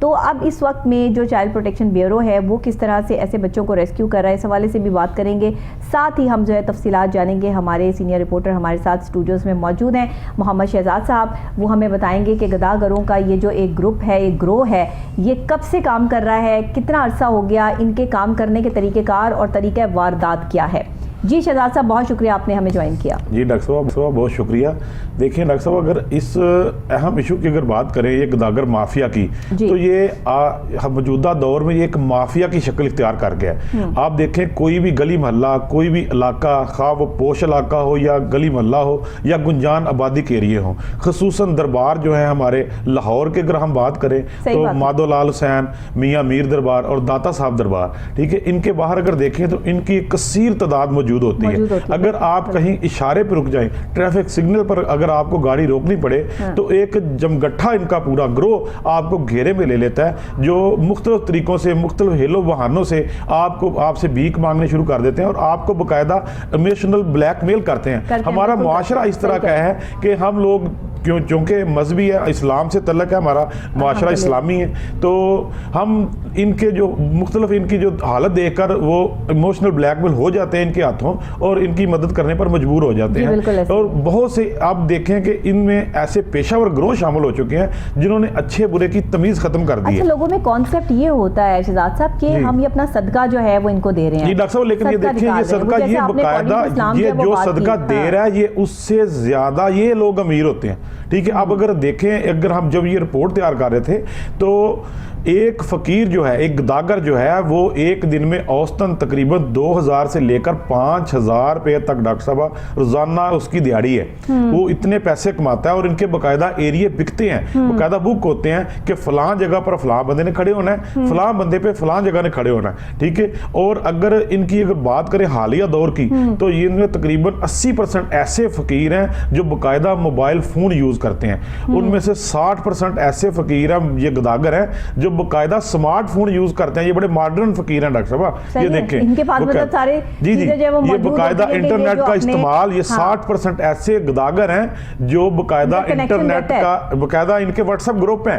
تو اب اس وقت میں جو چائلڈ پروٹیکشن بیورو ہے وہ کس طرح سے ایسے بچوں کو ریسکیو کر رہا ہے، اس حوالے سے بھی بات کریں گے. ساتھ ہی ہم جو ہے تفصیلات جانیں گے. ہمارے سینئر رپورٹر ہمارے ساتھ اسٹوڈیوز میں موجود ہیں، محمد شہزاد صاحب. وہ ہمیں بتائیں گے کہ گداگروں کا یہ جو ایک گروپ ہے، ایک گروہ ہے، یہ کب سے کام کر رہا ہے، کتنا عرصہ ہو گیا، ان کے کام کرنے کے طریقہ کار اور طریقہ واردات کیا ہے. جی شہزاد صاحب، بہت شکریہ آپ نے ہمیں جوائن کیا. جی ڈاکٹر صاحب بہت شکریہ. دیکھیں ڈاکٹر صاحب، اگر اس اہم ایشو کی اگر بات کریں یہ گداگر مافیا کی، تو یہ موجودہ دور میں یہ ایک مافیا کی شکل اختیار کر گیا ہے. آپ دیکھیں کوئی بھی گلی محلہ، کوئی بھی علاقہ، خواہ وہ پوش علاقہ ہو یا گلی محلہ ہو یا گنجان آبادی کے ایریے ہوں، خصوصاً دربار جو ہیں ہمارے لاہور کے اگر ہم بات کریں تو مادو لال حسین، میاں میر دربار اور داتا صاحب دربار، ٹھیک ہے، ان کے باہر اگر دیکھیں تو ان کی کثیر تعداد موجود ہوتی ہے. اگر آپ کہیں اشارے پہ رک جائیں، ٹریفک سگنل پر اگر آپ کو گاڑی روکنی پڑے تو ایک جمگٹھا ان کا پورا گروہ آپ کو گھیرے میں لے لیتا ہے، جو مختلف طریقوں سے، مختلف ہیلو بہانوں سے آپ سے بھیک مانگنے شروع کر دیتے ہیں اور آپ کو باقاعدہ ایموشنل بلیک میل کرتے ہیں. ہمارا معاشرہ اس طرح کا ہے کہ ہم لوگ چونکہ مذہبی ہے، اسلام سے تعلق ہے، ہمارا معاشرہ اسلامی ہے، تو ہم ان کے جو مختلف ان کی جو حالت دیکھ کر وہ ایموشنل بلیک میل ہو جاتے ہیں ان کے ہاتھوں اور ان کی مدد کرنے پر مجبور ہو جاتے ہیں. اور بہت سے آپ دیکھیں کہ ان میں ایسے پیشہ ور گروہ شامل ہو چکے ہیں جنہوں نے اچھے برے کی تمیز ختم کر دی ہے. لوگوں میں کانسیپٹ یہ ہوتا ہے شہزاد صاحب کہ ہم یہ اپنا صدقہ جو ہے وہ ان کو دے رہے ہیں. جی ڈاکٹر صاحب، لیکن یہ دیکھیں یہ صدقہ یہ باقاعدہ یہ جو صدقہ دے رہا ہے یہ اس سے زیادہ یہ لوگ امیر ہوتے ہیں. ٹھیک ہے، اب اگر دیکھیں، اگر ہم جب یہ رپورٹ تیار کر رہے تھے تو ایک فقیر جو ہے، ایک گداگر جو ہے، وہ ایک دن میں اوسطاً تقریباً 2000 سے لے کر 5000 روپے تک ڈاکٹر صاحب روزانہ اس کی دیہڑی ہے. وہ اتنے پیسے کماتا ہے اور ان کے باقاعدہ ایریے بکتے ہیں، باقاعدہ بک ہوتے ہیں کہ فلاں جگہ پر فلاں بندے نے کھڑے ہونا ہے، فلاں بندے پہ فلاں جگہ نے کھڑے ہونا ہے. ٹھیک ہے، اور اگر ان کی اگر بات کریں حالیہ دور کی تو ان میں تقریباً 80% ایسے فقیر ہیں جو باقاعدہ موبائل فون یوز کرتے ہیں. ان میں سے 60% ایسے فقیر ہیں، یہ گداگر ہیں، جو باقاعدہ سمارٹ فون یوز کرتے ہیں. یہ بڑے ماڈرن فقیر ہیں ڈاکٹر صاحب. یہ دیکھیں ان کے پاس مطلب سارے جی یہ باقاعدہ انٹرنیٹ کا استعمال، یہ 60% ایسے گداگر ہیں جو باقاعدہ انٹرنیٹ کا، باقاعدہ ان کے واٹس ایپ گروپ ہیں،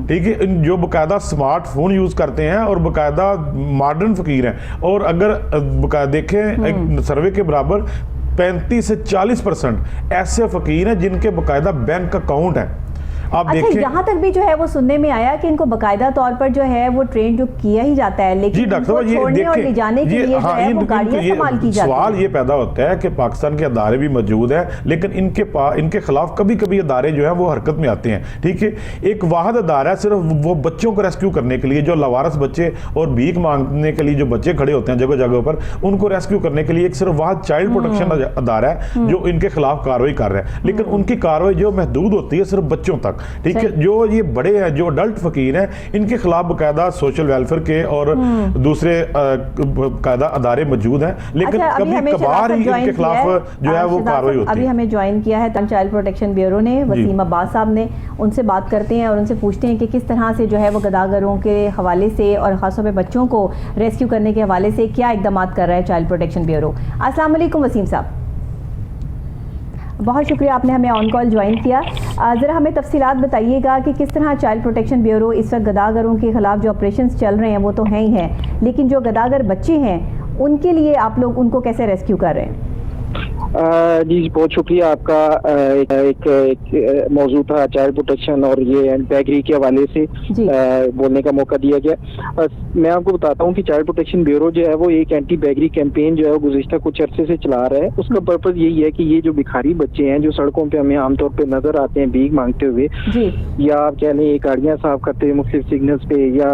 ٹھیک ہے، جو باقاعدہ سمارٹ فون یوز کرتے ہیں اور باقاعدہ ماڈرن فقیر ہیں. اور اگر دیکھیں ایک سروے کے برابر 35 سے 40% ایسے فقیر ہیں جن کے باقاعدہ بینک اکاؤنٹ ہیں. اچھا، یہاں تک بھی جو ہے وہ سننے میں آیا کہ ان کو باقاعدہ طور پر جو ہے وہ ٹرین جو کیا ہی جاتا ہے، لیکن ان کو چھوڑنے اور لے جانے کے لیے جو ہے وہ گاڑیاں استعمال کی جاتی ہیں. سوال یہ پیدا ہوتا ہے کہ پاکستان کے ادارے بھی موجود ہیں لیکن ان کے خلاف کبھی کبھی ادارے جو ہیں وہ حرکت میں آتے ہیں. ٹھیک ہے، ایک واحد ادارہ ہے صرف وہ بچوں کو ریسکیو کرنے کے لیے، جو لاوارث بچے اور بھیک مانگنے کے لیے جو بچے کھڑے ہوتے ہیں جگہ جگہ پر، ان کو ریسکیو کرنے کے لیے ایک صرف واحد چائلڈ پروٹیکشن ادارہ ہے جو ان کے خلاف کارروائی کر رہا ہے. لیکن ان کی کارروائی جو محدود ہوتی ہے صرف بچوں تک. ٹھیک ہے، جو یہ بڑے ہیں، جو اڈلٹ فقیر ہیں، ان کے خلاف باقاعدہ سوشل ویلفیئر کے اور دوسرے باقاعدہ ادارے موجود ہیں، لیکن کبھی کبھار ہی ان کے خلاف جو ہے وہ کارروائی ہوتی ہے. ابھی ہمیں جوائن کیا ہے چائلڈ پروٹیکشن بیورو نے، وسیم عباس صاحب نے. ان سے بات کرتے ہیں اور ان سے پوچھتے ہیں کہ کس طرح سے جو ہے وہ گداگروں کے حوالے سے اور خاص طور پہ بچوں کو ریسکیو کرنے کے حوالے سے کیا اقدامات کر رہا ہے چائلڈ پروٹیکشن بیورو. السلام علیکم وسیم صاحب، بہت شکریہ آپ نے ہمیں آن کال جوائن کیا. ذرا ہمیں تفصیلات بتائیے گا کہ کس طرح چائلڈ پروٹیکشن بیورو اس وقت گداگروں کے خلاف جو آپریشنز چل رہے ہیں وہ تو ہیں ہی ہیں، لیکن جو گداگر بچے ہیں ان کے لیے آپ لوگ ان کو کیسے ریسکیو کر رہے ہیں؟ جی بہت شکریہ آپ کا. ایک موضوع تھا چائلڈ پروٹیکشن اور یہ بیگری کے حوالے سے بولنے کا موقع دیا گیا. میں آپ کو بتاتا ہوں کہ چائلڈ پروٹیکشن بیورو جو ہے وہ ایک اینٹی بیگری کیمپین جو ہے وہ گزشتہ کچھ عرصے سے چلا رہا ہے. اس کا پرپز یہی ہے کہ یہ جو بھکاری بچے ہیں جو سڑکوں پہ ہمیں عام طور پہ نظر آتے ہیں بھیک مانگتے ہوئے، یا آپ کہہ لیں گاڑیاں صاف کرتے ہوئے مختلف سگنلز پہ، یا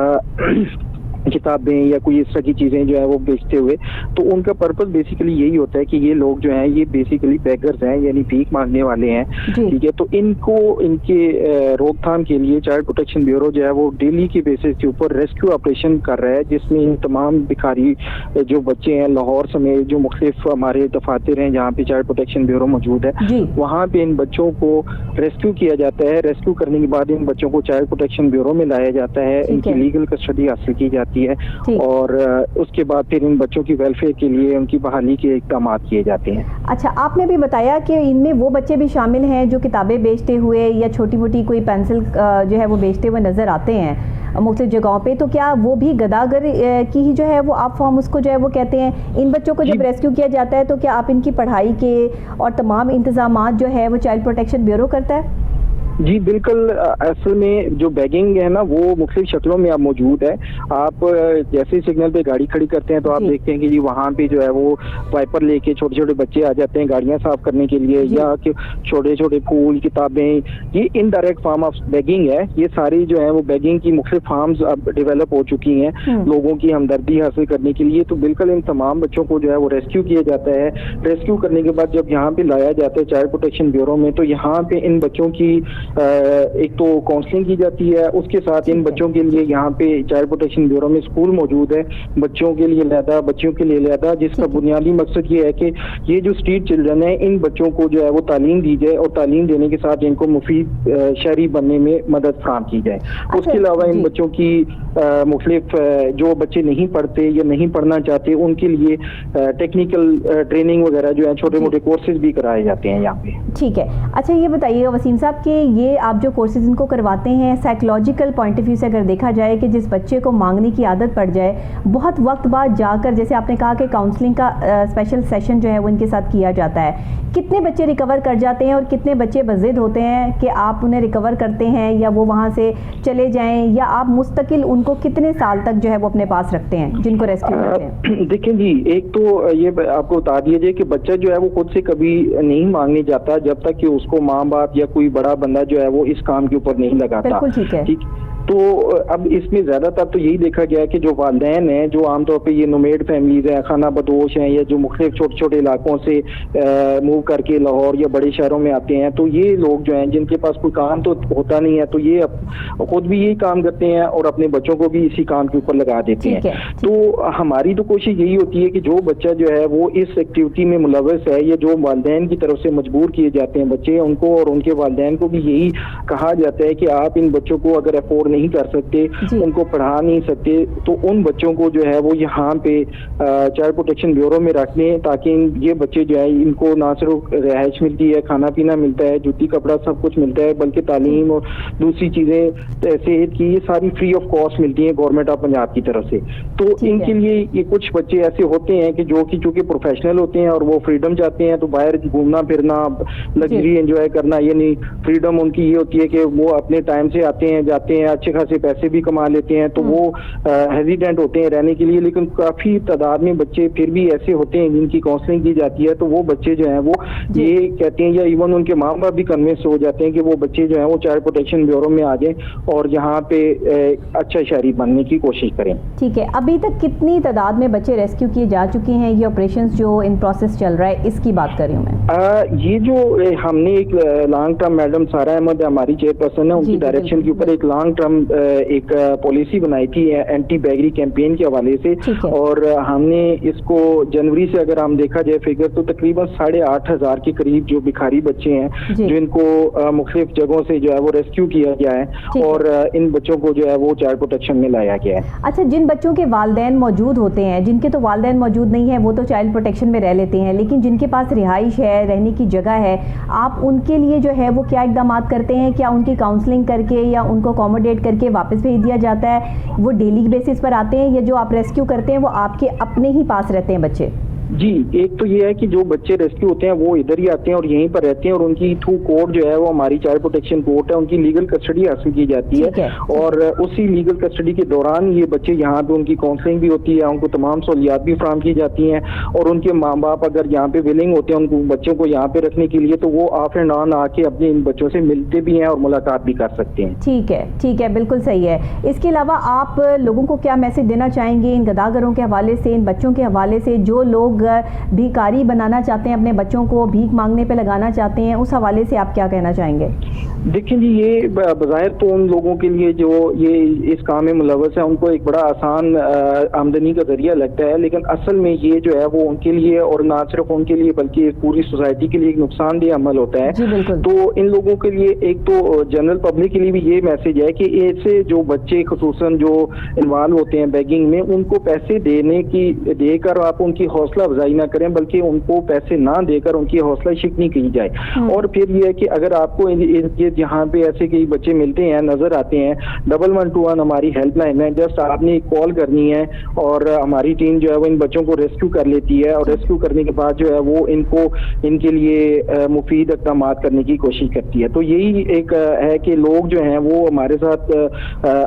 کتابیں یا کوئی اس طرح کی چیزیں جو ہے وہ بیچتے ہوئے، تو ان کا پرپز بیسیکلی یہی ہوتا ہے کہ یہ لوگ جو ہیں یہ بیسیکلی بیگرز ہیں، یعنی بھیک مانگنے والے ہیں. ٹھیک ہے، تو ان کو ان کے روک تھام کے لیے چائلڈ پروٹیکشن بیورو جو ہے وہ ڈیلی کے بیسس کے اوپر ریسکیو آپریشن کر رہا ہے، جس میں ان تمام بھکاری جو بچے ہیں لاہور سمیت جو مختلف ہمارے دفاتر ہیں جہاں پہ چائلڈ پروٹیکشن بیورو موجود ہے، وہاں پہ ان بچوں کو ریسکیو کیا جاتا ہے. ریسکیو کرنے کے بعد ان بچوں کو چائلڈ پروٹیکشن بیورو میں لایا جاتا ہے، ان کی لیگل کسٹڈی حاصل کی جاتی جاتی ہے اور اس کے بعد پھر ان بچوں کی ویلفیئر کے لیے ان کی بحالی کے اقدامات کیے جاتے ہیں۔ اچھا، آپ نے بھی بتایا کہ ان میں وہ بچے بھی شامل ہیں جو کتابیں بیچتے ہوئے یا چھوٹی موٹی کوئی پینسل جو ہے وہ بیچتے ہوئے نظر آتے ہیں مختلف جگہوں پہ، تو کیا وہ بھی گداگر کی ہی جو ہے وہ آپ فارم اس کو جو ہے وہ کہتے ہیں؟ ان بچوں کو جب ریسکیو کیا جاتا ہے تو کیا آپ ان کی پڑھائی کے اور تمام انتظامات جو ہے وہ چائلڈ پروٹیکشن بیورو کرتا ہے؟ جی بالکل، اصل میں جو بیگنگ ہے نا وہ مختلف شکلوں میں اب موجود ہے۔ آپ جیسے سگنل پہ گاڑی کھڑی کرتے ہیں تو آپ دیکھتے ہیں کہ جی وہاں پہ جو ہے وہ وائپر لے کے چھوٹے چھوٹے بچے آ جاتے ہیں گاڑیاں صاف کرنے کے لیے، یا کہ چھوٹے چھوٹے پھول، کتابیں، یہ انڈائریکٹ فارم آف بیگنگ ہے۔ یہ ساری جو ہے وہ بیگنگ کی مختلف فارمز اب ڈیولپ ہو چکی ہیں لوگوں کی ہمدردی حاصل کرنے کے لیے۔ تو بالکل ان تمام بچوں کو جو ہے وہ ریسکیو کیا جاتا ہے۔ ریسکیو کرنے کے بعد جب یہاں پہ لایا جاتا ہے چائلڈ پروٹیکشن بیورو میں، تو یہاں پہ ان بچوں کی ایک تو کاؤنسلنگ کی جاتی ہے، اس کے ساتھ ان بچوں کے لیے یہاں پہ چائلڈ پروٹیکشن بیورو میں اسکول موجود ہے، بچوں کے لیے علیحدہ، بچوں کے لیے علیحدہ، جس کا بنیادی مقصد یہ ہے کہ یہ جو اسٹریٹ چلڈرن ہیں ان بچوں کو جو ہے وہ تعلیم دی جائے اور تعلیم دینے کے ساتھ ان کو مفید شہری بننے میں مدد فراہم کی جائے۔ اس کے علاوہ ان بچوں کی مختلف جو بچے نہیں پڑھتے یا نہیں پڑھنا چاہتے ان کے لیے ٹیکنیکل ٹریننگ وغیرہ جو ہے چھوٹے موٹے کورسز بھی کرائے جاتے ہیں یہاں پہ۔ ٹھیک ہے، اچھا یہ بتائیے وسیم صاحب کہ یہ آپ جو کورسز ان کو کرواتے ہیں سائیکولوجیکل پوائنٹ آف ویو سے اگر دیکھا جائے کہ جس بچے کو مانگنے کی عادت پڑ جائے بہت وقت بعد جا کر، جیسے آپ نے کہا کہ کاؤنسلنگ کا اسپیشل سیشن جو ہے وہ ان کے ساتھ کیا جاتا ہے، کتنے بچے ریکور کر جاتے ہیں اور کتنے بچے بضد ہوتے ہیں کہ آپ انہیں ریکور کرتے ہیں یا وہ وہاں سے چلے جائیں، یا آپ مستقل ان کو کتنے سال تک جو ہے وہ اپنے پاس رکھتے ہیں جن کو ریسکیو کرتے ہیں؟ دیکھیں جی، ایک تو یہ آپ کو بتا دیا جائے کہ بچہ جو ہے وہ خود سے کبھی نہیں مانگنے جاتا جب تک کہ اس کو ماں باپ یا کوئی بڑا بندہ جو ہے وہ اس کام کے اوپر نہیں لگاتا۔ بالکل ٹھیک ہے۔ تو اب اس میں زیادہ تر تو یہی دیکھا گیا کہ جو والدین ہیں جو عام طور پہ یہ نومیڈ فیملیز ہیں، خانہ بدوش ہیں، یا جو مختلف چھوٹے چھوٹے علاقوں سے موو کر کے لاہور یا بڑے شہروں میں آتے ہیں، تو یہ لوگ جو ہیں جن کے پاس کوئی کام تو ہوتا نہیں ہے تو یہ خود بھی یہی کام کرتے ہیں اور اپنے بچوں کو بھی اسی کام کے اوپر لگا دیتے ہیں۔ تو ہماری تو کوشش یہی ہوتی ہے کہ جو بچہ جو ہے وہ اس ایکٹیویٹی میں ملوث ہے یا جو والدین کی طرف سے مجبور کیے جاتے ہیں بچے، ان کو اور ان کے والدین کو بھی یہی کہا جاتا ہے کہ آپ ان بچوں کو اگر افورڈ نہیں کر سکتے، ان کو پڑھا نہیں سکتے، تو ان بچوں کو جو ہے وہ یہاں پہ چائلڈ پروٹیکشن بیورو میں رکھ لیں تاکہ یہ بچے جو ہے ان کو نہ صرف رہائش ملتی ہے، کھانا پینا ملتا ہے، جوتی کپڑا سب کچھ ملتا ہے، بلکہ تعلیم اور دوسری چیزیں صحت کی یہ ساری فری آف کاسٹ ملتی ہیں گورنمنٹ آف پنجاب کی طرف سے۔ تو ان کے لیے یہ کچھ بچے ایسے ہوتے ہیں کہ جو کہ چونکہ پروفیشنل ہوتے ہیں اور وہ فریڈم چاہتے ہیں، تو باہر گھومنا پھرنا، لگژری انجوائے کرنا، یعنی فریڈم ان کی یہ ہوتی ہے کہ وہ اپنے ٹائم سے آتے ہیں جاتے ہیں، اچھے خاصے پیسے بھی کما لیتے ہیں، تو وہ ہیزیٹینٹ ہوتے ہیں رہنے کے لیے۔ لیکن کافی تعداد میں بچے پھر بھی ایسے ہوتے ہیں جن کی کاؤنسلنگ کی جاتی ہے، تو وہ بچے جو ہیں وہ یہ کہتے ہیں یا ایون ان کے ماں باپ بھی کنوینس ہو جاتے ہیں کہ وہ بچے جو ہیں وہ چائلڈ پروٹیکشن بیورو میں آ جائیں اور یہاں پہ اچھا شہری بننے کی کوشش کریں۔ ٹھیک ہے، ابھی تک کتنی تعداد میں بچے ریسکیو کیے جا چکے ہیں؟ یہ آپریشنز جو ان پروسیس چل رہا ہے اس کی بات کر رہی ہوں میں۔ یہ جو ہم نے ایک لانگ ٹرم، میڈم سارا احمد ہماری چیئر پرسن ہے، ان کی ڈائریکشن کے اوپر ایک لانگ ٹرم ایک پالیسی بنائی تھی اینٹی بیگری کیمپین کے حوالے سے، اور ہم نے اس کو جنوری سے اگر ہم دیکھا جائے فگر تو تقریباً 8,500 کے قریب جو بھکاری بچے ہیں جن کو مختلف جگہوں سے جو ہے وہ ریسکیو کیا گیا ہے اور ان بچوں کو جو ہے وہ چائلڈ پروٹیکشن میں لایا گیا ہے۔ اچھا، جن بچوں کے والدین موجود ہوتے ہیں، جن کے تو والدین موجود نہیں ہیں وہ تو چائلڈ پروٹیکشن میں رہ لیتے ہیں، لیکن جن کے پاس رہائش ہے، رہنے کی جگہ ہے، آپ ان کے لیے جو ہے وہ کیا اقدامات کرتے ہیں؟ کیا ان کی کاؤنسلنگ کر کے یا ان کو اکوموڈیٹ کر کے واپس بھیج دیا جاتا ہے؟ وہ ڈیلی بیسس پر آتے ہیں یا جو آپ ریسکیو کرتے ہیں وہ آپ کے اپنے ہی پاس رہتے ہیں بچے؟ جی، ایک تو یہ ہے کہ جو بچے ریسکیو ہوتے ہیں وہ ادھر ہی آتے ہیں اور یہیں پر رہتے ہیں، اور ان کی تھرو کورٹ جو ہے وہ ہماری چائلڈ پروٹیکشن کورٹ ہے، ان کی لیگل کسٹڈی حاصل کی جاتی ہے، اور اسی لیگل کسٹڈی کے دوران یہ بچے یہاں پہ ان کی کاؤنسلنگ بھی ہوتی ہے، ان کو تمام سہولیات بھی فراہم کی جاتی ہیں، اور ان کے ماں باپ اگر یہاں پہ ولنگ ہوتے ہیں ان کو بچوں کو یہاں پہ رکھنے کے لیے تو وہ آف اینڈ آن آ کے اپنے ان بچوں سے ملتے بھی ہیں اور ملاقات بھی کر سکتے ہیں۔ ٹھیک ہے، ٹھیک ہے، بالکل صحیح ہے۔ اس کے علاوہ آپ لوگوں کو کیا میسج دینا چاہیں گے ان گداگروں کے حوالے سے، ان بچوں کے حوالے سے جو لوگ لوگ بھیکاری بنانا چاہتے ہیں، اپنے بچوں کو بھیک مانگنے پہ لگانا چاہتے ہیں، اس حوالے سے آپ کیا کہنا چاہیں گے؟ دیکھیں جی، یہ بظاہر تو ان لوگوں کے لیے جو یہ اس کام میں ملوث ہے ان کو ایک بڑا آسان آمدنی کا ذریعہ لگتا ہے، لیکن اصل میں یہ جو ہے وہ ان کے لیے، اور نہ صرف ان کے لیے بلکہ پوری سوسائٹی کے لیے ایک نقصان دہ عمل ہوتا ہے۔ جی بالکل۔ تو ان لوگوں کے لیے ایک تو جنرل پبلک کے لیے بھی یہ میسج ہے کہ ایسے جو بچے خصوصاً جو انوالو ہوتے ہیں بیگنگ میں، ان کو پیسے دے کر آپ ان کی حوصلہ افزائی نہ کریں، بلکہ ان کو پیسے نہ دے کر ان کی حوصلہ شکنی کی جائے۔ اور پھر یہ ہے کہ اگر آپ کو جہاں پہ ایسے کئی بچے ملتے ہیں، نظر آتے ہیں، 1112 ہماری ہیلپ لائن ہے، جسٹ آپ نے کال کرنی ہے اور ہماری ٹیم جو ہے وہ ان بچوں کو ریسکیو کر لیتی ہے، اور ریسکیو کرنے کے بعد جو ہے وہ ان کے لیے مفید اقدامات کرنے کی کوشش کرتی ہے۔ تو یہی ایک ہے کہ لوگ جو ہیں وہ ہمارے ساتھ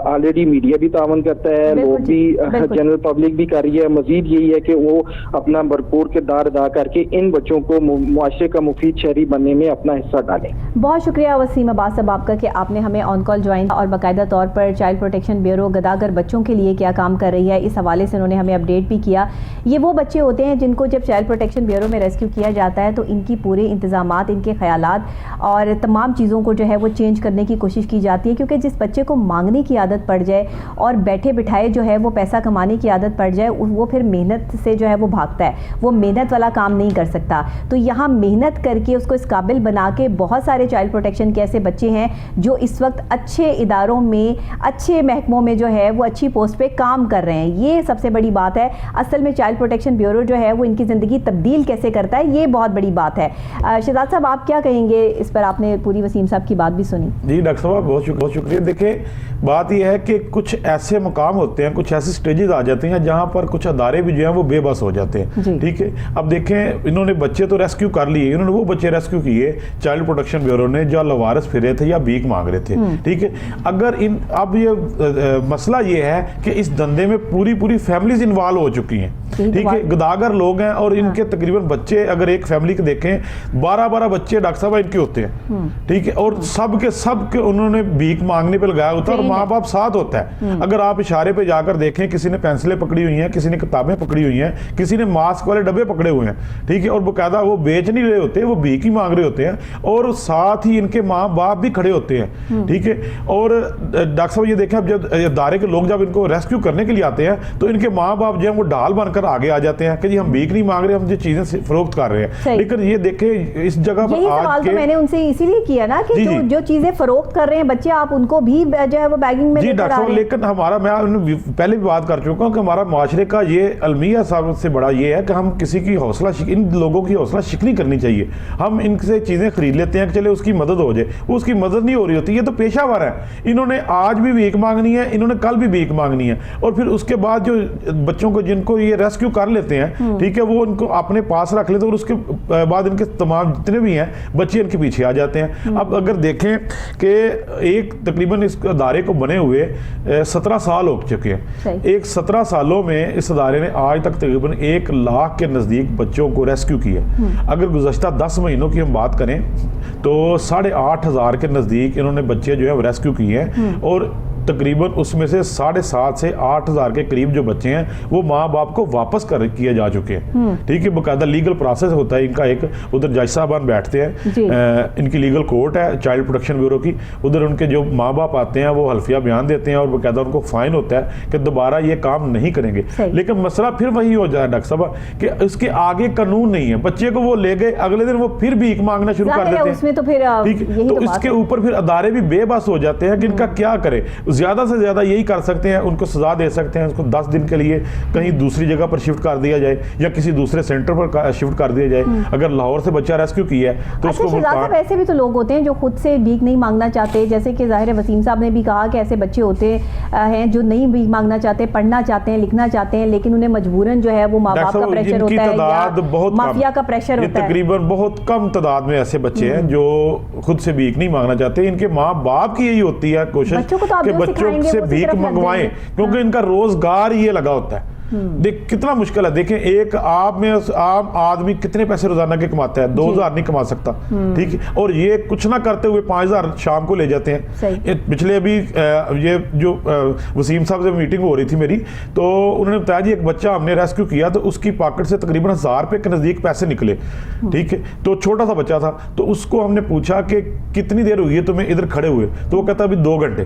آلریڈی میڈیا بھی تعاون کرتا ہے، لوگ بھی، جنرل پبلک بھی کر رہی ہے۔ مزید یہی ہے کہ وہ اپنا بھرپور کردار ادا کر کے ان بچوں کو معاشرے کا مفید شہری بننے میں اپنا حصہ ڈالیں۔ بہت شکریہ وسیم عباس صاحب آپ کا کہ آپ نے ہمیں آن کال جوائن اور باقاعدہ طور پر چائلڈ پروٹیکشن بیورو گداگر بچوں کے لیے کیا کام کر رہی ہے، اس حوالے سے انہوں نے ہمیں اپڈیٹ بھی کیا۔ یہ وہ بچے ہوتے ہیں جن کو جب چائلڈ پروٹیکشن بیورو میں ریسکیو کیا جاتا ہے تو ان کی پورے انتظامات، ان کے خیالات اور تمام چیزوں کو جو ہے وہ چینج کرنے کی کوشش کی جاتی ہے، کیونکہ جس بچے کو مانگنے کی عادت پڑ جائے اور بیٹھے بٹھائے جو ہے وہ پیسہ کمانے کی عادت پڑ جائے، وہ پھر محنت سے جو ہے وہ بھاگتا ہے، وہ محنت والا کام نہیں کر سکتا۔ تو یہاں محنت کر کے اس کو اس قابل بنا کے بہت سارے چائلڈ پروٹیکشن کے ایسے بچے ہیں جو اس وقت اچھے اداروں میں، اچھے محکموں میں جو ہے وہ اچھی پوسٹ پہ کام کر رہے ہیں۔ یہ سب سے بڑی بات ہے۔ اصل میں چائلڈ پروٹیکشن بیورو جو ہے وہ ان کی زندگی تبدیل کیسے کرتا ہے، یہ بہت بڑی بات ہے۔ شہزاد صاحب آپ کیا کہیں گے اس پر؟ آپ نے پوری وسیم صاحب کی بات بھی سنی۔ جی ڈاکٹر صاحب بہت شکریہ۔ دیکھیں بات یہ ہے کہ کچھ ایسے مقام ہوتے ہیں، کچھ ایسی سٹیجز آ جاتے ہیں جہاں پر کچھ ادارے بھی جو ہیں وہ بے بس ہو جاتے ہیں، ٹھیک ہے۔ اب دیکھیں انہوں نے بچے تو ریسکیو کر لیے، انہوں نے وہ بچے ریسکیو کیے چائلڈ پروٹیکشن بیورو نے جو لوارث پھر رہے تھے یا بھیک مانگ رہے تھے، ٹھیک ہے۔ اگر اب یہ مسئلہ یہ ہے کہ اس دھندے میں پوری فیملیز انوالو ہو چکی ہیں، ٹھیک ہے، گداگر لوگ ہیں، اور ان کے تقریباً بچے اگر ایک فیملی کے دیکھیں 12 بچے ڈاکٹر صاحب ان کے ہوتے ہیں، ٹھیک ہے، اور سب کے انہوں نے بھیک مانگنے پہ لگایا ہوتا ہے، اور ماں باپ ساتھ ہوتا ہے۔ اگر آپ اشارے پہ جا کر دیکھیں، کسی نے پینسلیں پکڑی ہوئی ہیں، کسی نے کتابیں پکڑی ہوئی ہیں، کسی نے ماسک والے ڈبے پکڑے ہوئے ہیں، ٹھیک ہے، اور باقاعدہ وہ بیچ نہیں رہے ہوتے، وہ بھیک ہی مانگ رہے ہوتے ہیں، اور ساتھ ہی ان کے ماں باپ بھی کھڑے ہوتے ہیں، ٹھیک ہے۔ اور ڈاکٹر صاحب یہ دیکھیں، اب جب ادارے کے لوگ جب ان کو ریسکیو کرنے کے لیے آتے ہیں تو ان کے ماں باپ جو ہیں وہ ڈھال بن کر آگے آ جاتے ہیں کہ جی ہم بھیک نہیں مانگ رہے، ہم یہ چیزیں فروخت کر رہے ہیں۔ لیکن یہ دیکھیں اس جگہ پر یہی سوال تو میں نے ان سے اسی لیے کیا نا کہ جو چیزیں فروخت کر رہے ہیں بچے، آپ ان کو بھی جو ہے وہ بیگنگ میں جی ڈاکٹر صاحب، لیکن میں پہلے بھی بات کر چکا ہوں کہ ہمارا معاشرے کا یہ المیہ صاحب سے بڑا یہ ہے کہ ہم کسی کی ان لوگوں کی حوصلہ شکنی کرنی چاہیے۔ ہم ان سے چیزیں خرید لیتے ہیں کہ چلے اس کی مدد ہو جائے، وہ اس کی مدد نہیں ہو رہی ہوتی۔ یہ تو پیشہ ور ہے، انہوں نے آج بھی بھیک مانگنی ہے، انہوں نے کل بھی بھیک مانگنی ہے، اور پھر اس کے بعد جو بچوں کو جن کو یہ ریسکیو کر لیتے ہیں، ٹھیک ہے، وہ ان کو اپنے پاس رکھ لیتے ہیں، اور اس کے بعد ان کے تمام جتنے بھی ہیں بچے ان کے پیچھے آ جاتے ہیں۔ اب اگر دیکھیں کہ ایک تقریباً اس ادارے کو بنے ہوئے 17 سال ہو چکے ہیں، ایک 17 سالوں میں اس ادارے نے آج تک تقریباً 1 لاکھ کے نزدیک بچوں کو ریسکیو کیا۔ اگر گزشتہ 10 مہینوں کی ہم بات کریں تو 8,500 کے نزدیک انہوں نے بچے جو ہے ریسکیو کیے ہیں، اور تقریباً اس میں سے 7,500 سے 8,000 کے قریب جو بچے ہیں وہ ماں باپ کو واپس کیے جا چکے ہیں، ٹھیک ہے۔ باقاعدہ لیگل پروسیس ہوتا ہے ان کا، ایک ادھر جج صاحبان بیٹھتے ہیں، ان کی لیگل کورٹ ہے چائلڈ پروٹیکشن بیورو کی، ادھر ان کے جو ماں باپ آتے ہیں وہ حلفیہ بیان دیتے ہیں، اور باقاعدہ ان کو فائن ہوتا ہے کہ دوبارہ یہ کام نہیں کریں گے۔ لیکن مسئلہ پھر وہی ہو جائے ڈاکٹر صاحب کہ اس کے آگے قانون نہیں ہے، بچے کو وہ لے گئے، اگلے دن وہ پھر بھیک مانگنا شروع کر دیتے ہیں، تو اس کے اوپر پھر ادارے بھی بے بس ہو جاتے ہیں کہ ان کا کیا کرے۔ زیادہ سے زیادہ یہی کر سکتے ہیں، ان کو سزا دے سکتے ہیں، اس کو 10 دن کے لیے کہیں دوسری جگہ پر شفٹ کر دیا جائے یا کسی دوسرے سینٹر پر شفٹ کر دیا جائے۔ اگر لاہور سے بچہ ریسکیو کیا ہے تو اس کو ایسے بھی تو لوگ ہوتے ہیں جو خود سے بھیک نہیں مانگنا چاہتے، جیسے کہ ظاہر وسیم صاحب نے بھی کہا کہ ایسے بچے ہوتے ہیں جو نہیں بھیک مانگنا چاہتے، پڑھنا چاہتے ہیں، لکھنا چاہتے ہیں، لیکن انہیں مجبوراً جو ہے وہ ماں باپ کا پریشر ہوتا ہے یا مافیا کا پریشر ہوتا ہے۔ تقریباً بہت کم تعداد میں ایسے بچے ہیں جو خود سے بھیک نہیں مانگنا چاہتے، ان کے ماں باپ کی یہی ہوتی ہے کوشش کہ بچوں سے بھیک منگوائیں، کیونکہ ان کا روزگار یہ لگا ہوتا ہے۔ دیکھ کتنا مشکل ہے. دیکھیں ایک آپ میں عام آدمی کتنے پیسے روزانہ کے کماتا ہے, 2000 نہیں کما سکتا, ٹھیک ہے, اور یہ کچھ نہ کرتے ہوئے 5000 شام کو لے جاتے ہیں. پچھلے ابھی یہ جو وسیم صاحب سے میٹنگ ہو رہی تھی میری, تو انہوں نے بتایا جی ایک بچہ ہم نے ریسکیو کیا تو اس کی پاکٹ سے تقریباً 1000 روپے کے نزدیک پیسے نکلے, ٹھیک ہے, تو چھوٹا سا بچہ تھا. تو اس کو ہم نے پوچھا کہ کتنی دیر ہوئی ہے تمہیں ادھر کھڑے ہوئے, تو وہ کہتا ابھی 2 گھنٹے.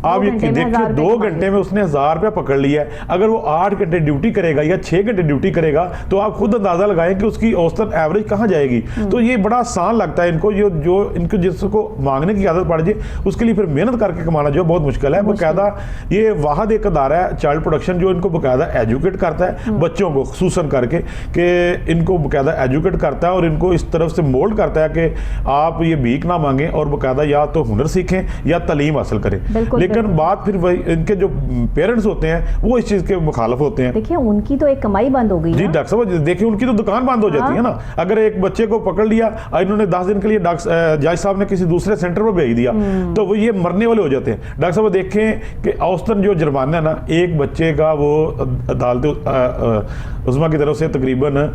آپ یہ دیکھیں 2 گھنٹے میں اس نے 1000 روپیہ پکڑ لیا ہے. اگر وہ 8 گھنٹے ڈیوٹی کرے گا یا 6 گھنٹے ڈیوٹی کرے گا تو آپ خود اندازہ لگائیں کہ اس کی اوسطاً ایوریج کہاں جائے گی. تو یہ بڑا آسان لگتا ہے ان کو, جو ان کو جس کو مانگنے کی عادت پڑ جائے اس کے لیے پھر محنت کر کے کمانا جو بہت مشکل ہے. باقاعدہ یہ واحد ایک ادارہ ہے چائلڈ پروٹیکشن جو ان کو باقاعدہ ایجوکیٹ کرتا ہے, بچوں کو خصوصاً کر کے کہ ان کو باقاعدہ ایجوکیٹ کرتا ہے اور ان کو اس طرف سے مولڈ کرتا ہے کہ آپ یہ بھیک نہ مانگیں اور باقاعدہ یا تو ہنر سیکھیں یا تعلیم حاصل کریں. لیکن بات پھر ان کے جو پیرنٹس ہوتے ہیں وہ اس چیز کے مخالف ہوتے ہیں. دیکھیں ان کی تو ایک کمائی بند ہو گئی. جی ڈاکٹر صاحب دیکھیں ان کی تو دکان بند ہو جاتی ہے نا. اگر ایک بچے کو پکڑ لیا, انہوں نے 10 دن کے لیے جج صاحب نے کسی دوسرے سینٹر پر بھیج دیا تو وہ یہ مرنے والے ہو جاتے ہیں. ڈاکٹر صاحب دیکھیں کہ اوسطاً جو جرمانہ ہے نا ایک بچے کا وہ عدالت عظمیٰ کی طرف سے تقریباً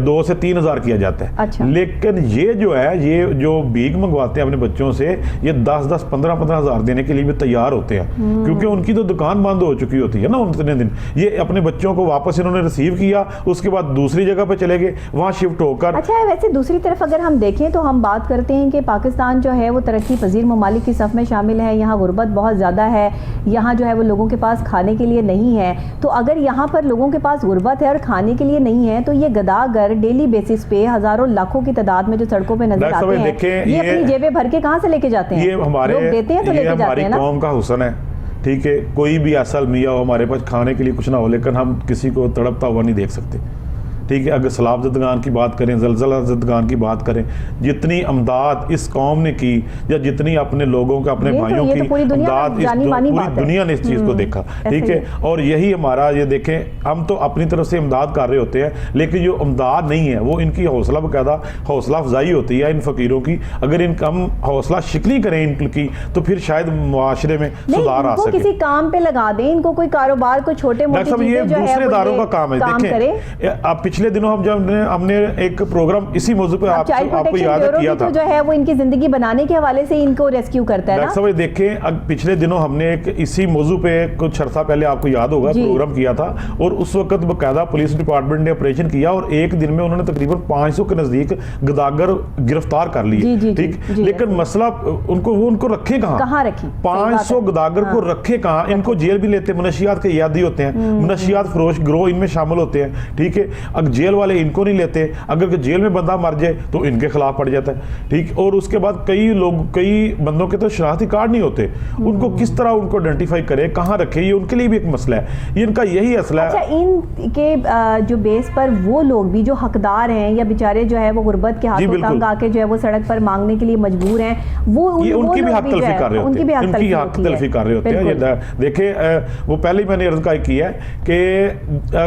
2 سے 3 ہزار کیا جاتا ہے. اچھا. لیکن یہ جو ہے یہ جو بھیک منگواتے ہیں اپنے بچوں سے یہ 10 15 ہزار دینے کے لیے بھی تیار ہوتے ہیں کیونکہ ان کی تو دکان بند ہو چکی ہوتی ہے نا اتنے دن. یہ اپنے بچوں کو واپس انہوں نے ریسیو کیا, اس کے بعد دوسری جگہ پہ چلے گئے, وہاں شفٹ ہو کر. اچھا ویسے دوسری طرف اگر ہم دیکھیں تو ہم بات کرتے ہیں کہ پاکستان جو ہے وہ ترقی پذیر ممالک کی صف میں شامل ہے. یہاں غربت بہت زیادہ ہے, یہاں جو ہے وہ لوگوں کے پاس کھانے کے لیے نہیں ہے. تو اگر یہاں پر لوگوں کے پاس غربت ہے اور کھانے کے لیے نہیں ہے تو یہ گداگر ڈیلی بیسس پہ ہزاروں لاکھوں کی تعداد میں جو سڑکوں پہ نظر آتے ہیں یہ اپنی جیبیں بھر کے کہاں سے لے کے جاتے ہیں؟ لوگ دیتے ہیں تو لے کے جاتے ہیں نا. قوم کا حسن ہے, ٹھیک ہے, کوئی بھی ایسا المیہ ہو ہمارے پاس کھانے کے لیے کچھ نہ ہو لیکن ہم کسی کو تڑپتا ہوا نہیں دیکھ سکتے, ٹھیک ہے. اگر سیلاب زدگان کی بات کریں, زلزلہ زدگان کی بات کریں, جتنی امداد اس قوم نے کی یا جتنی اپنے لوگوں کا اپنے بھائیوں کی امداد پوری دنیا نے اس چیز کو دیکھا, ٹھیک ہے. اور یہی ہمارا یہ دیکھیں ہم تو اپنی طرف سے امداد کر رہے ہوتے ہیں لیکن جو امداد نہیں ہے وہ ان کی حوصلہ باقاعدہ حوصلہ افزائی ہوتی ہے ان فقیروں کی. اگر ان کا ہم حوصلہ شکنی کریں ان کی تو پھر شاید معاشرے میں سدھار آ سکے. کسی کام پہ لگا دیں ان کو, کوئی کاروبار کو چھوٹے موٹے چیزیں جو ہے دوسرے اداروں کا کام ہے. دیکھیں آپ پچھلے دنوں ہم نے ایک پروگرام اسی موضوع پہ آپ کو یاد کیا تھا جو ہے وہ ان کی زندگی بنانے کے حوالے سے ان کو ریسکیو کرتا ہے. ڈاکٹر صاحب دیکھیں پچھلے دنوں ہم نے ایک اسی موضوع پہ کچھ عرصہ پہلے آپ کو یاد ہوگا پروگرام کیا تھا اور اس وقت باقاعدہ پولیس ڈپارٹمنٹ نے آپریشن کیا اور ایک دن میں انہوں نے تقریباً 500 کے نزدیک گداگر گرفتار کر لیے, ٹھیک. لیکن مسئلہ ان کو رکھے کہاں 500 گداگر کو رکھے کہاں. ان کو جیل بھی لیتے, منشیات کے یادی ہوتے ہیں, منشیات فروش گروہ ان میں شامل ہوتے ہیں, ٹھیک ہے. اگر جیل والے ان کو نہیں لیتے, اگر جیل میں بندہ مر جائے تو ان کے خلاف پڑ جاتا ہے, ٹھیک. اور اس کے بعد کئی بندوں کے تو شناختی کارڈ نہیں ہوتے, ان کو کس طرح ان کو آئیڈینٹیفائی کرے, کہاں رکھے, یہ ان کے لیے بھی ایک مسئلہ ہے. ان کا یہی مسئلہ ہے. اچھا ان کے جو بیس پر وہ لوگ بھی جو حقدار ہیں یا بیچارے جو ہے وہ غربت کے ہاتھوں تنگ آ کے جو ہے وہ سڑک پر مانگنے کے لیے مجبور ہیں, وہ ان کی بھی حق تلفی کر رہے ہوتے ہیں, ان کی حق تلفی کر رہے ہوتے ہیں. دیکھیں وہ پہلے ہی میں نے عرض کی ہے کہ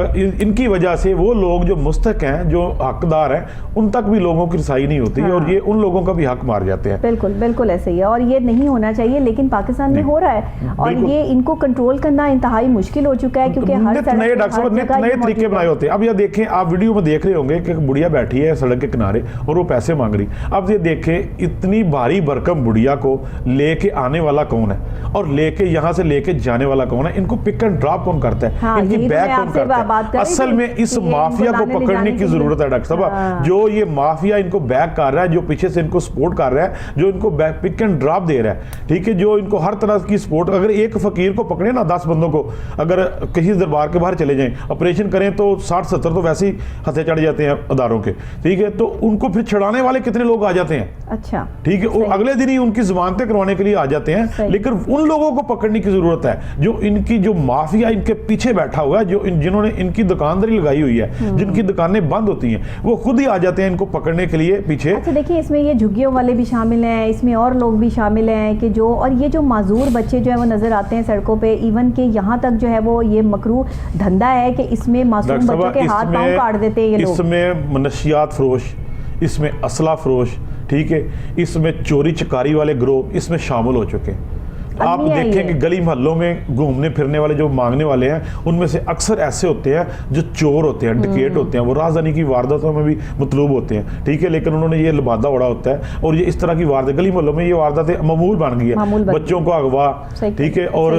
ان کی وجہ سے وہ لوگ جو مستحق ہیں جو حقدار ہیں ان تک بھی لوگوں کی رسائی نہیں ہوتی اور یہ ان لوگوں کا بھی حق مار جاتے ہیں. بالکل بالکل ایسے ہی ہے اور یہ نہیں ہونا چاہیے لیکن پاکستان میں ہو رہا ہے اور یہ ان کو کنٹرول کرنا انتہائی مشکل ہو چکا ہے کیونکہ ہر نئے ڈاکٹر صاحب نئے طریقے بنائے ہوتے ہیں. اب یہ دیکھیں آپ ویڈیو میں دیکھ رہے ہوں گے کہ بڑھیا بیٹھی ہے سڑک کے کنارے اور وہ پیسے مانگ رہی. اب یہ دیکھیں اتنی بھاری بھرکم بڑھیا کو لے کے آنے والا کون ہے اور لے کے یہاں سے لے کے جانے والا کون ہے, ان کو پک اینڈ ڈراپ کون کرتا ہے, ان کی بیگ کون کرتا ہے. اصل میں اس مافیا کو پکڑنے کی ضرورت ہے ڈاکٹر صاحب. جو یہ مافیا ان کو بیک کر رہا ہے, جو پیچھے سے ان کو سپورٹ کر رہا ہے, جو ان کو پک اینڈ ڈراپ دے رہا ہے, ٹھیک ہے, جو ان کو ہر طرح کی سپورٹ. اگر ایک فقیر کو پکڑے نا 10 بندوں کو اگر کسی دربار کے باہر چلے جائیں آپریشن کریں تو 60-70 تو ویسے ہی ہتھے چڑھ جاتے ہیں اداروں کے, ٹھیک ہے. تو ان کو پھر چھڑانے والے کتنے لوگ آ جاتے ہیں, اچھا ٹھیک ہے, اگلے دن ہی ان کی ضمانتیں کروانے کے لیے آ جاتے ہیں. لیکن ان لوگوں کو پکڑنے کی ضرورت ہے جو ان کی جو مافیا ان کے پیچھے بیٹھا ہوا ہے, جو جنہوں نے ان کی دکانداری لگائی ہوئی ہے, جن کی دکانیں بند ہوتی ہیں, وہ خود ہی آ جاتے ہیں ان کو پکڑنے کے لیے پیچھے. اچھا دیکھیں اس میں یہ جھگیوں والے بھی شامل ہیں, اس میں اور لوگ بھی شامل ہیں کہ جو اور یہ جو معذور بچے جو ہے وہ نظر آتے ہیں سڑکوں پہ, ایون کہ یہاں تک جو ہے وہ یہ مکروہ دھندا ہے کہ اس میں معصوم بچوں کے ہاتھ پاؤں کاٹ دیتے ہیں یہ لوگ. اس میں منشیات فروش, اس میں اسلحہ فروش, ٹھیک ہے, اس میں چوری چکاری والے گروہ اس میں شامل ہو چکے ہیں, آپ دیکھیں کہ گلی محلوں میں گھومنے پھرنے والے جو مانگنے والے ہیں ان میں سے اکثر ایسے ہوتے ہیں جو چور ہوتے ہیں، ڈکیٹ ہوتے ہیں، وہ رازدانی کی وارداتوں میں بھی مطلوب ہوتے ہیں، ٹھیک ہے، لیکن انہوں نے یہ لبادہ اڑا ہوتا ہے اور یہ اس طرح کی واردات گلی محلوں میں یہ وارداتیں معمول بن گئی ہے، بچوں کو اغوا، ٹھیک ہے، اور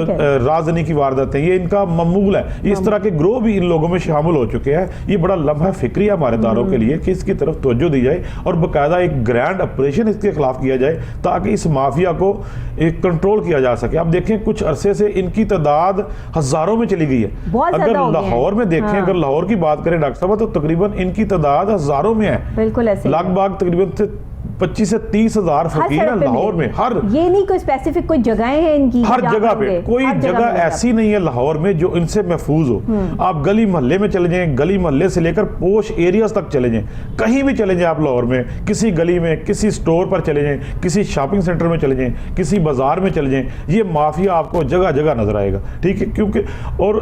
رازدانی کی وارداتیں یہ ان کا معمول ہے، یہ اس طرح کے گروہ بھی ان لوگوں میں شامل ہو چکے ہیں۔ یہ بڑا لمحہ فکری ہے ہمارے داروں کے لیے کہ اس کی طرف توجہ دی جائے اور باقاعدہ ایک گرینڈ آپریشن اس کے خلاف کیا جائے تاکہ اس مافیا کو ایک کنٹرول کیا جا سکے۔ اب دیکھیں کچھ عرصے سے ان کی تعداد ہزاروں میں چلی گئی ہے، اگر لاہور میں دیکھیں، اگر لاہور کی بات کریں ڈاکٹر صاحب تو تقریباً ان کی تعداد ہزاروں میں ہے، بالکل ایسے لگ بھگ تقریباً 25 سے 30 ہزار فقیر ہیں لاہور میں، ہر یہ نہیں کوئی اسپیسیفک کوئی جگہیں ہیں ان کی، ہر جگہ پہ کوئی جگہ ایسی نہیں ہے لاہور میں جو ان سے محفوظ ہو۔ آپ گلی محلے میں چلے جائیں، گلی محلے سے لے کر پوش ایریاز تک چلے جائیں، کہیں بھی چلے جائیں آپ لاہور میں، کسی گلی میں، کسی سٹور پر چلے جائیں، کسی شاپنگ سینٹر میں چلے جائیں، کسی بازار میں چلے جائیں، یہ مافیا آپ کو جگہ جگہ نظر آئے گا، ٹھیک ہے، کیونکہ اور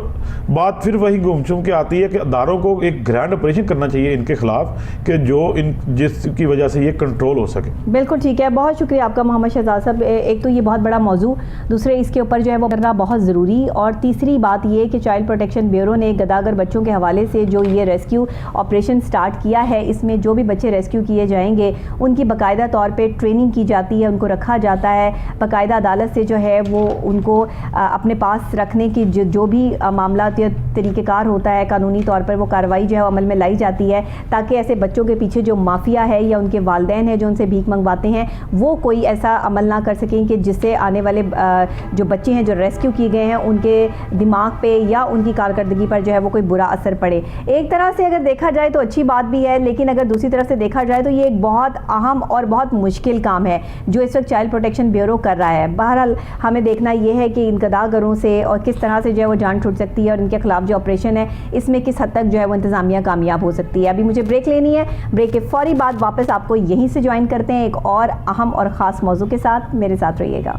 بات پھر وہی گھوم چوم کے آتی ہے کہ اداروں کو ایک گرینڈ آپریشن کرنا چاہیے ان کے خلاف کہ جو جس کی وجہ سے یہ کنٹرول ہو سکے۔ بالکل ٹھیک ہے، بہت شکریہ آپ کا محمد شہزاد صاحب۔ ایک تو یہ بہت بڑا موضوع، دوسرے اس کے اوپر جو ہے وہ کرنا بہت ضروری، اور تیسری بات یہ کہ چائلڈ پروٹیکشن بیورو نے گداگر بچوں کے حوالے سے جو یہ ریسکیو آپریشن سٹارٹ کیا ہے، اس میں جو بھی بچے ریسکیو کیے جائیں گے ان کی باقاعدہ طور پہ ٹریننگ کی جاتی ہے، ان کو رکھا جاتا ہے، باقاعدہ عدالت سے جو ہے وہ ان کو اپنے پاس رکھنے کی جو بھی معاملات یا طریقہ کار ہوتا ہے قانونی طور پر وہ کارروائی جو ہے عمل میں لائی جاتی ہے تاکہ ایسے بچوں کے پیچھے جو مافیا ہے یا ان کے والدین ہیں جو ان سے بھیک منگواتے ہیں وہ کوئی ایسا عمل نہ کر سکیں کہ جس سے آنے والے جو بچے ہیں جو ریسکیو کیے گئے ہیں ان کے دماغ پہ یا ان کی کارکردگی پر جو ہے وہ کوئی برا اثر پڑے۔ ایک طرح سے اگر دیکھا جائے تو اچھی بات بھی ہے، لیکن اگر دوسری طرف سے دیکھا جائے تو یہ ایک بہت اہم اور بہت مشکل کام ہے جو اس وقت چائلڈ پروٹیکشن بیورو کر رہا ہے۔ بہرحال ہمیں دیکھنا یہ ہے کہ ان گداگروں سے اور کس طرح سے جو ہے وہ جان چھوٹ سکتی ہے اور ان کے خلاف جو آپریشن ہے اس میں کس حد تک جو ہے وہ انتظامیہ کامیاب ہو سکتی ہے۔ ابھی مجھے بریک لینی ہے، بریک کے فوری بعد واپس آپ کو یہیں سے جوائن کرتے ہیں ایک اور اہم اور خاص موضوع کے ساتھ، میرے ساتھ رہیے گا۔